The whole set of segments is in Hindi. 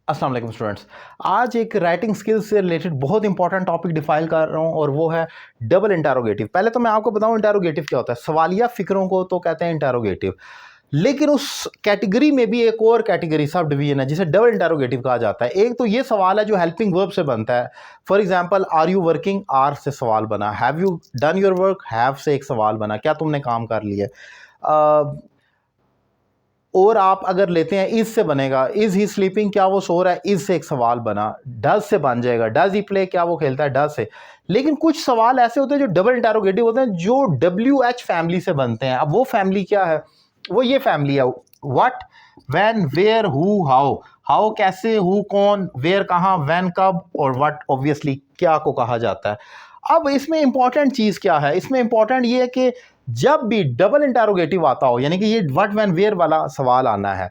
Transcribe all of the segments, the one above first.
अस्सलाम वालेकुम स्टूडेंट्स। आज एक राइटिंग स्किल्स से रिलेटेड बहुत इंपॉर्टेंट टॉपिक डिफाइन कर रहा हूँ और वो है डबल इंटरोगेटिव। पहले तो मैं आपको बताऊँ इंटरोगेटिव क्या होता है। सवालिया फिक्रों को तो कहते हैं इंटरोगेटिव, लेकिन उस कैटेगरी में भी एक और कैटेगरी सब डिवीजन है जिसे डबल इंटरोगेटिव कहा जाता है। एक तो ये सवाल है जो हेल्पिंग वर्ब से बनता है। For example, are you working, are से सवाल बना। Have you done your work, have से एक सवाल बना, क्या तुमने काम कर लिया। और आप अगर लेते हैं इज से बनेगा, इज ही स्लीपिंग, क्या वो सो रहा है, इज से एक सवाल बना। डज से बन जाएगा, डज ही प्ले, क्या वो खेलता है, डज से। लेकिन कुछ सवाल ऐसे होते हैं जो डबल इंटरोगेटिव होते हैं, जो WH फैमिली से बनते हैं। अब वो फैमिली क्या है, वो ये फैमिली है, what, when, where, who, how. How कैसे, हु कौन, वेयर कहाँ, व्हेन कब, और व्हाट ऑब्वियसली क्या को कहा जाता है। अब इसमें इंपॉर्टेंट चीज़ क्या है, इसमें इंपॉर्टेंट ये है कि जब भी डबल इंटरोगेटिव आता हो, यानी कि ये व्हाट व्हेन वेयर वाला सवाल आना है,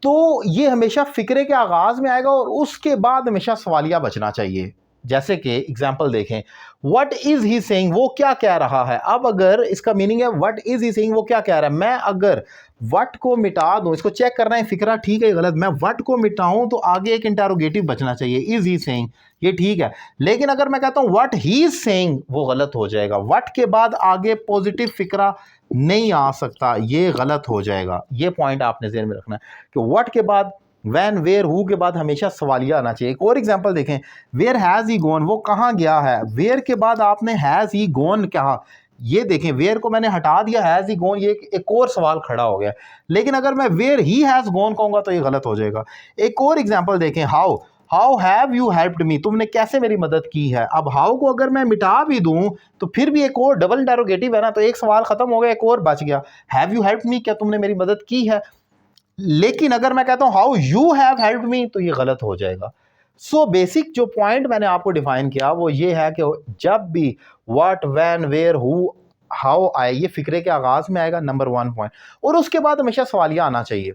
तो ये हमेशा फिक्रे के आगाज में आएगा और उसके बाद हमेशा सवालिया बचना चाहिए। जैसे कि एग्जाम्पल देखें, व्हाट इज ही सेइंग, वो क्या कह रहा है। अब अगर इसका मीनिंग है व्हाट इज ही सेइंग, वो क्या कह रहा है, मैं अगर व्हाट को मिटा दूं, इसको चेक करना है फिक्रा ठीक है गलत, मैं व्हाट को मिटाऊं तो आगे एक इंटरोगेटिव बचना चाहिए, इज ही सेइंग, ये ठीक है। लेकिन अगर मैं कहता हूं व्हाट ही इज सेइंग, वो गलत हो जाएगा। व्हाट के बाद आगे पॉजिटिव फिक्रा नहीं आ सकता, ये गलत हो जाएगा। ये पॉइंट आपने ज़हन में रखना है कि व्हाट के बाद, वैन, वेयर, हु के बाद हमेशा सवालिया आना चाहिए। एक और एग्जांपल देखें, वेयर हैज़ ही गॉन, वो कहाँ गया है। वेयर के बाद आपने हैज़ ही गॉन कहा, ये देखें वेयर को मैंने हटा दिया, हैज़ ही गॉन, ये एक और सवाल खड़ा हो गया। लेकिन अगर मैं वेयर ही हैज़ गॉन कहूँगा तो ये गलत हो जाएगा। एक और एग्जांपल देखें, how, how have you helped me, तुमने कैसे मेरी मदद की है। अब हाउ को अगर मैं मिटा भी दूं तो फिर भी एक और डबल इंटरोगेटिव है ना, तो एक सवाल खत्म हो गया, एक और बच गया। हैव यू हेल्प्ड मी, क्या तुमने मेरी मदद की है। लेकिन अगर मैं कहता हूं how you have helped me तो ये गलत हो जाएगा। सो बेसिक जो पॉइंट मैंने आपको डिफाइन किया वो ये है कि जब भी what, when, where, who, how आए, ये फिक्रे के आगाज में आएगा, नंबर 1 पॉइंट, और उसके बाद हमेशा सवालिया आना चाहिए।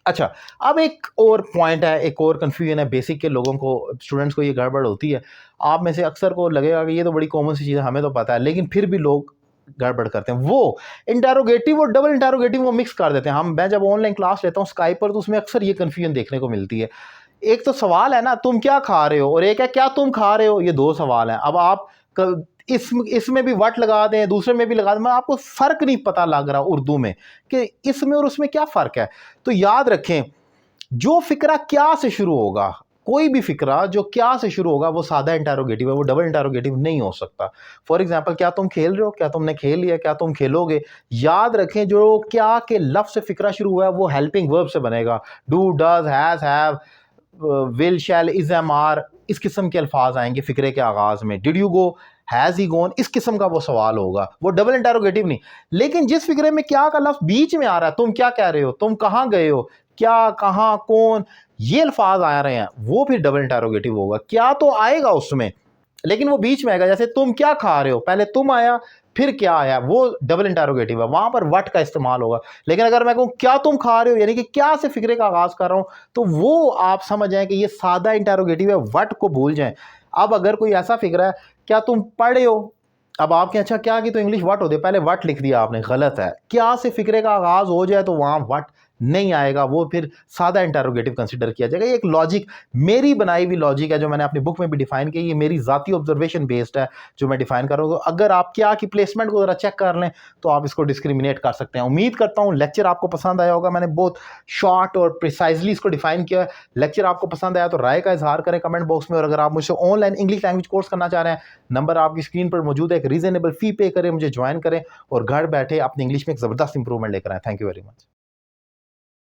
अच्छा, अब एक और पॉइंट है, एक और कन्फ्यूजन है बेसिक के लोगों को, स्टूडेंट्स को ये गड़बड़ होती है। आप में से अक्सर को लगेगा कि ये तो बड़ी कॉमन सी चीज़ है, हमें तो पता है, लेकिन फिर भी लोग गड़बड़ करते हैं। वो इंटरोगेटिव और डबल इंटरोगेटिव वो मिक्स कर देते हैं। मैं जब ऑनलाइन क्लास लेता हूँ स्काइप पर, तो उसमें अक्सर ये कन्फ्यूजन देखने को मिलती है। एक तो सवाल है ना, तुम क्या खा रहे हो, और एक है क्या तुम खा रहे हो। ये दो सवाल हैं। अब आप इसमें भी वट लगा दें, दूसरे में भी लगा दें, आपको फ़र्क नहीं पता लग रहा उर्दू में कि इसमें और उसमें क्या फ़र्क है। तो याद रखें, जो फिक्रा क्या से शुरू होगा, कोई भी फिक्रा जो क्या से शुरू होगा वो सादा इंटरोगेटिव है, वो डबल इंटरोगेटिव नहीं हो सकता। फॉर एग्जांपल, क्या तुम खेल रहे हो, क्या तुमने खेल लिया, क्या तुम खेलोगे। याद रखें, जो क्या के लफ्ज़ से फिक्रा शुरू हुआ है वो हेल्पिंग वर्ब से बनेगा। Do, does, has, have, will, shall, is, am, are, इस किस्म के अल्फाज आएंगे फिक्रे के आगाज में। Did you go, has he gone, इस किस्म का वो सवाल होगा, वो डबल इंटरोगेटिव नहीं। लेकिन जिस फिक्रे में क्या का लफ्ज़ बीच में आ रहा है, तुम क्या कह रहे हो, तुम कहाँ गए हो, क्या, कहाँ, कौन, ये अल्फाज आ रहे हैं, वो फिर डबल इंटरोगेटिव होगा। क्या तो आएगा उसमें, लेकिन वो बीच में आएगा। जैसे तुम क्या खा रहे हो, पहले तुम आया फिर क्या आया, वो डबल इंटरोगेटिव है, वहां पर वट का इस्तेमाल होगा। लेकिन अगर मैं कहूँ क्या तुम खा रहे हो, यानी कि क्या से फिक्रे का आगाज कर रहा हूं, तो वो आप समझ जाएं कि ये सादा इंटरोगेटिव है, वट को भूल जाएं। अब अगर कोई ऐसा फिक्र है, क्या तुम पढ़े हो, अब आपके अच्छा क्या की तो इंग्लिश वट होती है, पहले वट लिख दिया आपने, गलत है। क्या से फिक्रे का आगाज हो जाए तो वहां वट नहीं आएगा, वो फिर सादा इंटरोगेटिव कंसिडर किया जाएगा। ये एक लॉजिक, मेरी बनाई हुई लॉजिक है, जो मैंने अपनी बुक में भी डिफाइन की। ये मेरी जाती ऑब्जर्वेशन बेस्ड है जो मैं डिफाइन कर रहा हूँ। तो अगर आप क्या की प्लेसमेंट को जरा चेक कर लें तो आप इसको डिस्क्रिमिनेट कर सकते हैं। उम्मीद करता हूँ लेक्चर आपको पसंद आया होगा। मैंने बहुत शॉर्ट और प्रिसाइजली इसको डिफाइन किया है। लेक्चर आपको पसंद आया तो राय का इजहार करें कमेंट बॉक्स में। और अगर आप मुझसे ऑनलाइन इंग्लिश लैंग्वेज कोर्स करना चाह रहे हैं, नंबर आपकी स्क्रीन पर मौजूद है, एक रीजनेबल फी पे करें, मुझे ज्वाइन करें और घर बैठे अपनी इंग्लिश में एक ज़बरदस्त इंप्रूवमेंट लेकर आए। Thank you very much.